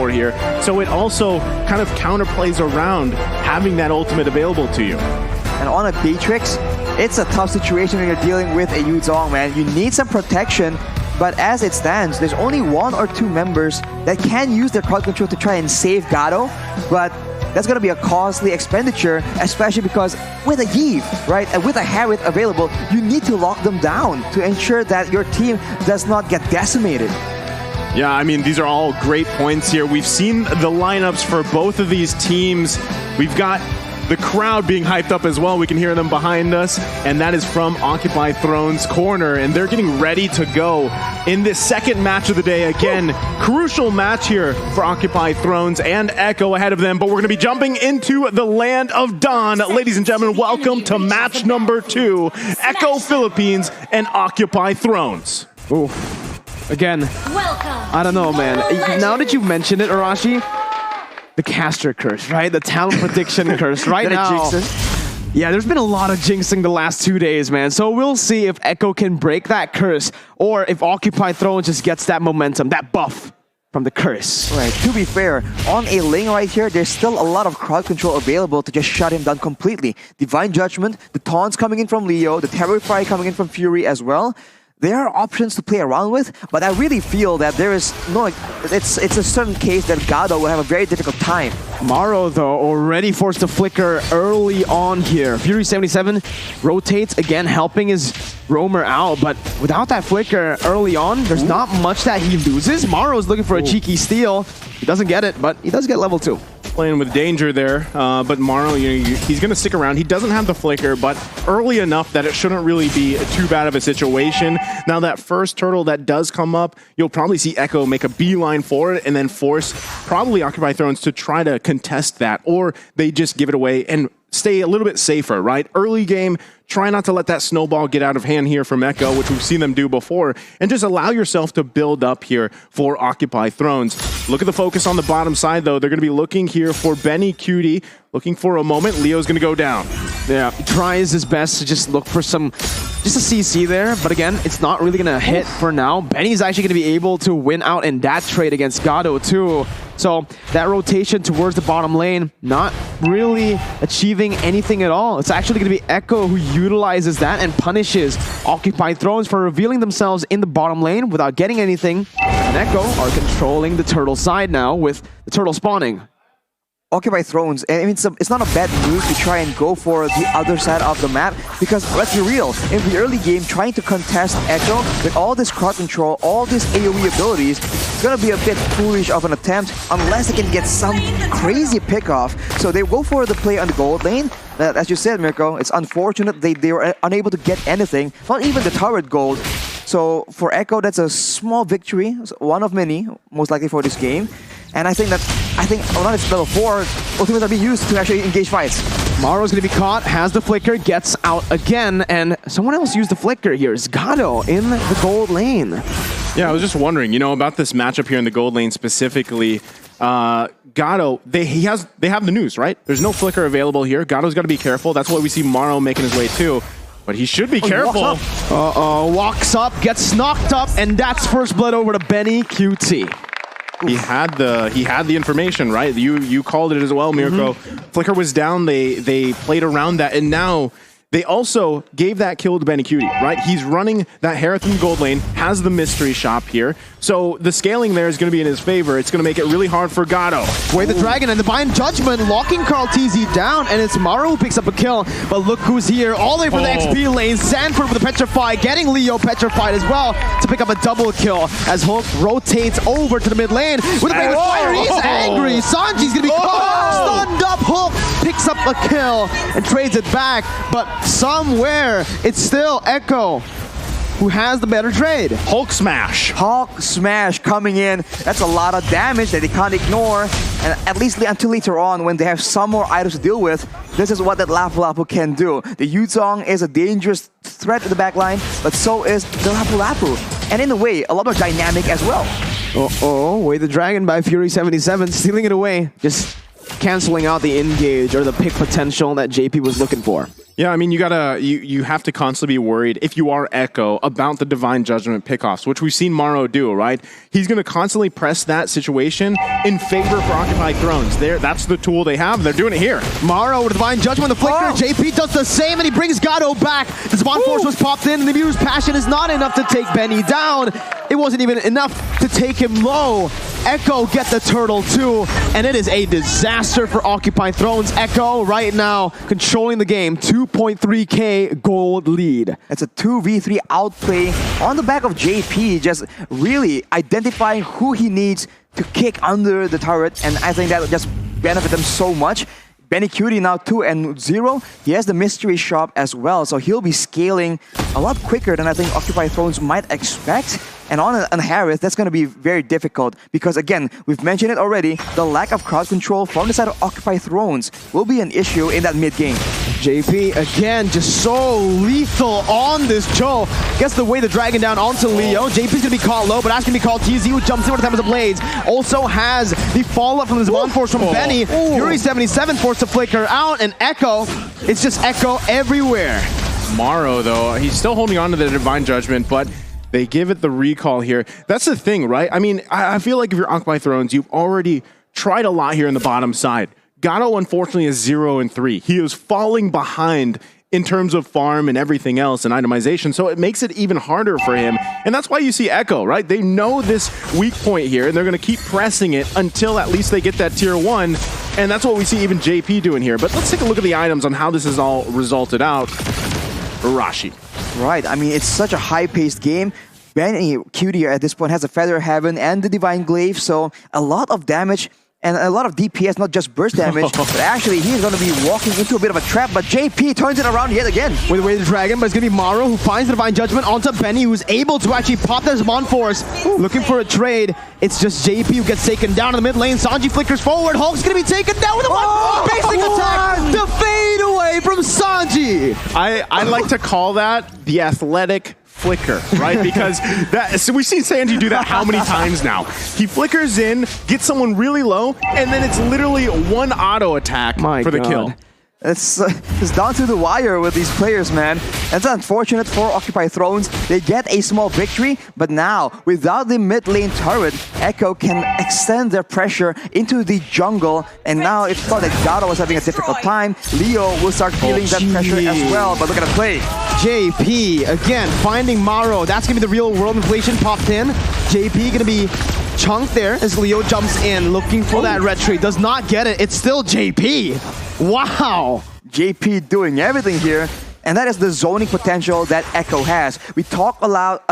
for here. So it also kind of counterplays around having that ultimate available to you. And on a Beatrix, it's a tough situation when you're dealing with a Yuzong, man. You need some protection, but as it stands, there's only 1 or 2 members that can use their crowd control to try and save Gado, but that's going to be a costly expenditure, especially because with a Eve, right, and with a Harriet available, you need to lock them down to ensure that your team does not get decimated. Yeah, I mean, these are all great points here. We've seen the lineups for both of these teams. We've got the crowd being hyped up as well. We can hear them behind us, and that is from Occupy Throne's corner, and they're getting ready to go in this second match of the day. Again, crucial match here for Occupy Thrones and Echo ahead of them, but we're going to be jumping into the land of Dawn. Ladies and gentlemen, welcome to match number 2, Echo Philippines and Occupy Thrones. Ooh. Again, I don't know, man. Now that you mentioned it, Arashi, the caster curse, right? The talent prediction curse right now. Yeah, there's been a lot of jinxing the last 2 days, man. So we'll see if Echo can break that curse or if Occupy Throne just gets that momentum, that buff from the curse. Right, to be fair, on a lane right here, there's still a lot of crowd control available to just shut him down completely. Divine Judgment, the taunts coming in from Leo, the Terrify coming in from Fury as well. There are options to play around with, but I really feel that there is no, it's a certain case that Gado will have a very difficult time. Maro, though, already forced to flicker early on here. Fury 77 rotates, again, helping his roamer out, but without that flicker early on, there's not much that he loses. Maro's looking for a cheeky steal. He doesn't get it, but he does get level 2. Playing with danger there, but Maro, he's going to stick around. He doesn't have the flicker, but early enough that it shouldn't really be too bad of a situation. Now that first turtle that does come up, you'll probably see Echo make a beeline for it and then force probably Occupy Thrones to try to contest that, or they just give it away and stay a little bit safer, right? Early game, try not to let that snowball get out of hand here from Echo, which we've seen them do before, and just allow yourself to build up here for Occupy Thrones. Look at the focus on the bottom side, though. They're going to be looking here for Benny Cutie, looking for a moment. Leo's going to go down. Yeah, he tries his best to just look for just a CC there, but again, it's not really going to hit for now. Benny's actually going to be able to win out in that trade against Gado, too. So that rotation towards the bottom lane, not really achieving anything at all. It's actually going to be Echo who utilizes that and punishes Occupy Thrones for revealing themselves in the bottom lane without getting anything. And Echo are controlling the turtle side now with the turtle spawning. Occupy Thrones, I mean, it's not a bad move to try and go for the other side of the map, because let's be real, in the early game, trying to contest Echo with all this crowd control, all these AoE abilities, it's gonna be a bit foolish of an attempt unless they can get some crazy pickoff. So they go for the play on the gold lane. As you said, Mirko, it's unfortunate they were unable to get anything, not even the turret gold. So for Echo, that's a small victory, one of many, most likely for this game. And I think on its level 4, ultimately will be used to actually engage fights. Maro's going to be caught, has the flicker, gets out again, and someone else used the flicker here. It's Gado in the gold lane. Yeah, I was just wondering, about this matchup here in the gold lane specifically. Gado, they have the news, right? There's no flicker available here. Gado's got to be careful. That's why we see Maro making his way too. But he should be careful. Walks up, gets knocked up, and that's first blood over to Benny QT. He had the information, right? You called it as well, Mirko. Flicker was down. They played around that, and now they also gave that kill to Benny Cutie, right? He's running that Herathon gold lane, has the mystery shop here. So the scaling there is going to be in his favor. It's going to make it really hard for Gado. Way the Dragon and Divine Judgment locking Carl TZ down, and it's Maro who picks up a kill. But look who's here, all the way from the XP lane. Sanford with the Petrify, getting Leo petrified as well to pick up a double kill as Hulk rotates over to the mid lane with a Blade of Fire. He's angry. Sanji's going to be caught. Stunned up. Hulk picks up a kill and trades it back. But somewhere, it's still Echo who has the better trade. Hulk Smash. Hulk Smash coming in. That's a lot of damage that they can't ignore. And at least until later on, when they have some more items to deal with, this is what that Lapu Lapu can do. The Yuzong is a dangerous threat to the backline, but so is the Lapu Lapu. And in a way, a lot more dynamic as well. Way the Dragon by Fury 77, stealing it away. Just canceling out the engage or the pick potential that JP was looking for. Yeah, I mean, you have to constantly be worried if you are Echo about the Divine Judgment pickoffs, which we've seen Maro do, right? He's going to constantly press that situation in favor for Occupied Thrones. That's the tool they have. They're doing it here. Maro with Divine Judgment, the flicker. JP does the same, and he brings Gato back. The Spawn Force was popped in, and the Mu's Passion is not enough to take Benny down. It wasn't even enough to take him low. Echo get the turtle too, and it is a disaster for Occupied Thrones. Echo right now controlling the game, 2.3k gold lead. It's a 2v3 outplay on the back of JP, just really identifying who he needs to kick under the turret, and I think that would just benefit them so much. Benny Cutie now 2-0. He has the mystery shop as well, so he'll be scaling a lot quicker than I think Occupied Thrones might expect. And on Harith, that's going to be very difficult because, again, we've mentioned it already, the lack of crowd control from the side of Occupied Thrones will be an issue in that mid-game. JP, again, just so lethal on this Joe. Gets the way the dragon down onto Leo. JP's going to be caught low, but that's going to be called TZ, who jumps in with the time of the blades. Also has the follow-up from the Spawn Force from Benny. Fury 77 forced to flicker out, and Echo, it's just Echo everywhere. Maro, though, he's still holding on to the Divine Judgment, but they give it the recall here. That's the thing, right? I mean, I feel like if you're Occupied Thrones, you've already tried a lot here in the bottom side. Gato, unfortunately, is 0-3. He is falling behind in terms of farm and everything else and itemization, so it makes it even harder for him. And that's why you see Echo, right? They know this weak point here, and they're going to keep pressing it until at least they get that tier 1. And that's what we see even JP doing here. But let's take a look at the items on how this is all resulted out. Rashi. Right, I mean, it's such a high-paced game. Benny Cutie at this point has a Feather Heaven and the Divine Glaive, so a lot of damage and a lot of DPS, not just burst damage, but actually he's going to be walking into a bit of a trap, but JP turns it around yet again. With the way the dragon, but it's going to be Maro who finds the Divine Judgment onto Benny, who's able to actually pop the Spawn Force, looking for a trade. It's just JP who gets taken down in the mid lane. Sanji flickers forward. Hulk's going to be taken down with a basic attack. The fade away from Sanji. I like to call that the athletic flicker, right? Because so we've seen Sanji do that how many times now? He flickers in, gets someone really low, and then it's literally one auto attack for the kill. It's down to the wire with these players, man. It's unfortunate for Occupied Thrones. They get a small victory, but now, without the mid lane turret, Echo can extend their pressure into the jungle. And now it thought that Gato was having a difficult time. Leo will start feeling that pressure as well, but look at the play. JP, again, finding Maro. That's going to be the real world inflation popped in. JP going to be chunked there as Leo jumps in, looking for that red tree. Does not get it. It's still JP. Wow. JP doing everything here. And that is the zoning potential that Echo has. We talk a lot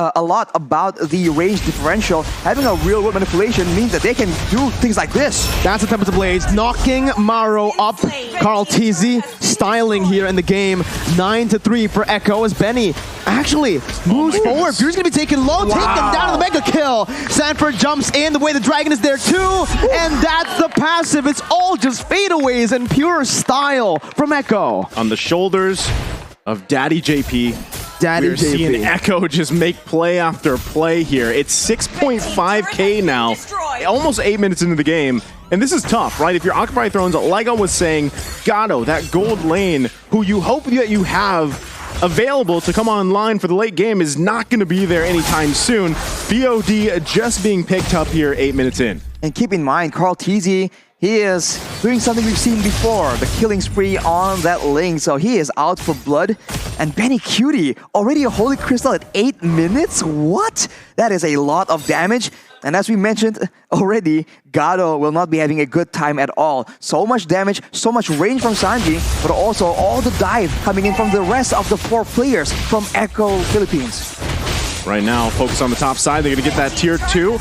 about the range differential. Having a real-world manipulation means that they can do things like this. That's the Tempest of Blades, knocking Maro up. Carl TZ styling here in the game. 9-3 for Echo as Benny actually moves forward. Fury's gonna be taken low, taken down to the mega kill. Sanford jumps in, the way the dragon is there too, and that's the passive. It's all just fadeaways and pure style from Echo. On the shoulders of Daddy JP. We're seeing Echo just make play after play here. It's 6.5k now, almost 8 minutes into the game. And this is tough, right? If you're Occupied Thrones, like I was saying, Gato, that gold lane, who you hope that you have available to come online for the late game, is not going to be there anytime soon. BOD just being picked up here 8 minutes in. And keep in mind, Carl TZ, he is doing something we've seen before, the killing spree on that link, so he is out for blood. And Benny Cutie, already a Holy Crystal at 8 minutes? What? That is a lot of damage. And as we mentioned already, Gato will not be having a good time at all. So much damage, so much range from Sanji, but also all the dive coming in from the rest of the 4 players from Echo Philippines. Right now, focus on the top side. They're going to get that tier 2.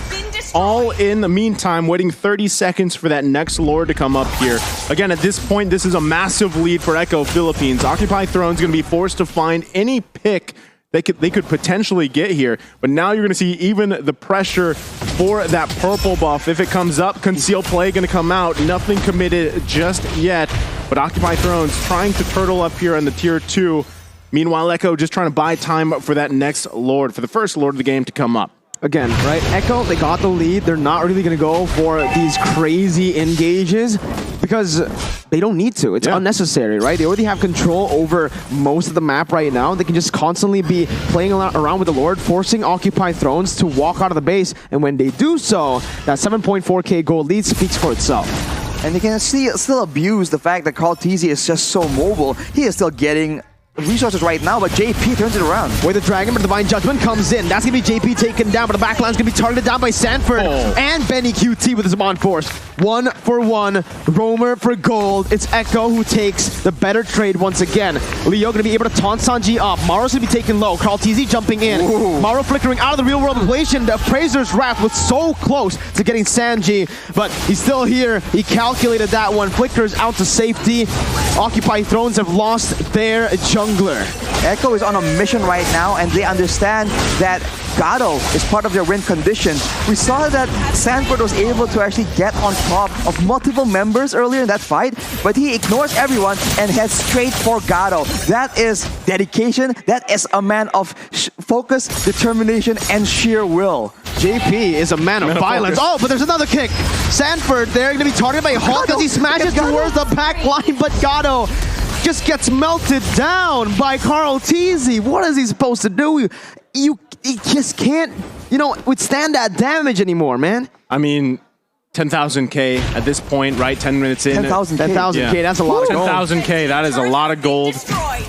All in the meantime, waiting 30 seconds for that next Lord to come up here. Again, at this point, this is a massive lead for Echo Philippines. Occupied Throne's going to be forced to find any pick they could potentially get here. But now you're going to see even the pressure for that purple buff. If it comes up, Conceal Play going to come out. Nothing committed just yet. But Occupied Throne's trying to turtle up here on the tier 2. Meanwhile, Echo just trying to buy time for that next Lord, for the first Lord of the game to come up. Again, right? Echo, they got the lead. They're not really going to go for these crazy engages because they don't need to. It's unnecessary, right? They already have control over most of the map right now. They can just constantly be playing around with the Lord, forcing Occupy Thrones to walk out of the base. And when they do so, that 7.4k gold lead speaks for itself. And they can still abuse the fact that Carl TZ is just so mobile. He is still getting resources right now, but JP turns it around. Where the Dragon, but Divine Judgment comes in. That's going to be JP taken down, but the backline's going to be targeted down by Sanford and Benny QT with his Mon Force. 1-for-1, Roamer for gold. It's Echo who takes the better trade once again. Leo going to be able to taunt Sanji up. Maro's going to be taken low. Carl TZ jumping in. Ooh. Maro flickering out of the real world equation. The Appraiser's Wrath was so close to getting Sanji, but he's still here. He calculated that one. Flickers out to safety. Occupy Thrones have lost their jungler. Echo is on a mission right now, and they understand that Gado is part of their win condition. We saw that Sanford was able to actually get on top of multiple members earlier in that fight, but he ignores everyone and heads straight for Gado. That is dedication. That is a man of focus, determination, and sheer will. JP is a man of violence. Oh, but there's another kick. Sanford, they're going to be targeted by Hulk as he smashes towards the back line, but Gado just gets melted down by Carl TZ. What is he supposed to do? He just can't, withstand that damage anymore, man. I mean, 10,000k at this point, right? 10 minutes in. 10,000k, that's a lot of gold. 10,000k, that is a lot of gold.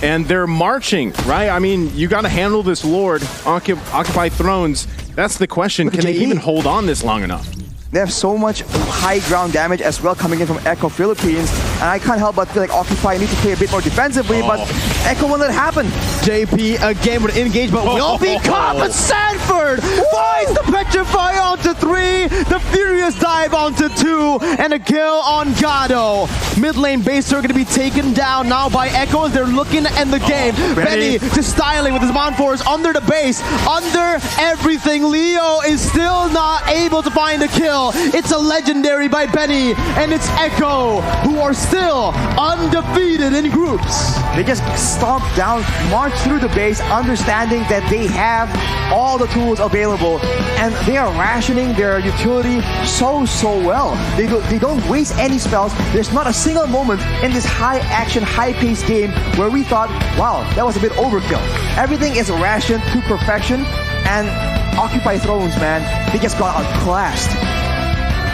And they're marching, right? I mean, you got to handle this Lord, Occupy Thrones. That's the question. Can they even hold on this long enough? They have so much high ground damage as well coming in from Echo Philippines, and I can't help but feel like Occupy need to play a bit more defensively, but Echo won't let it happen. JP again with an engage, but will be caught, but Sanford finds the Petrify onto 3, the Furious dive onto 2, and a kill on Gado. Mid lane base are going to be taken down now by Echo as they're looking to end the game. Benny just styling with his Mon Force under the base, under everything. Leo is still not able to find a kill. It's a legendary by Benny, and it's Echo who are still undefeated in groups. They just stomp down, march through the base, understanding that they have all the tools available, and they are rationing their utility so well. They don't waste any spells. There's not a single moment in this high-action, high-paced game where we thought, wow, that was a bit overkill. Everything is rationed to perfection, and Occupy Thrones, man, they just got outclassed.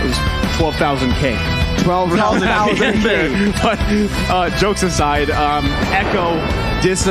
It was 12,000k. 12,000k. But jokes aside, Echo disappointed.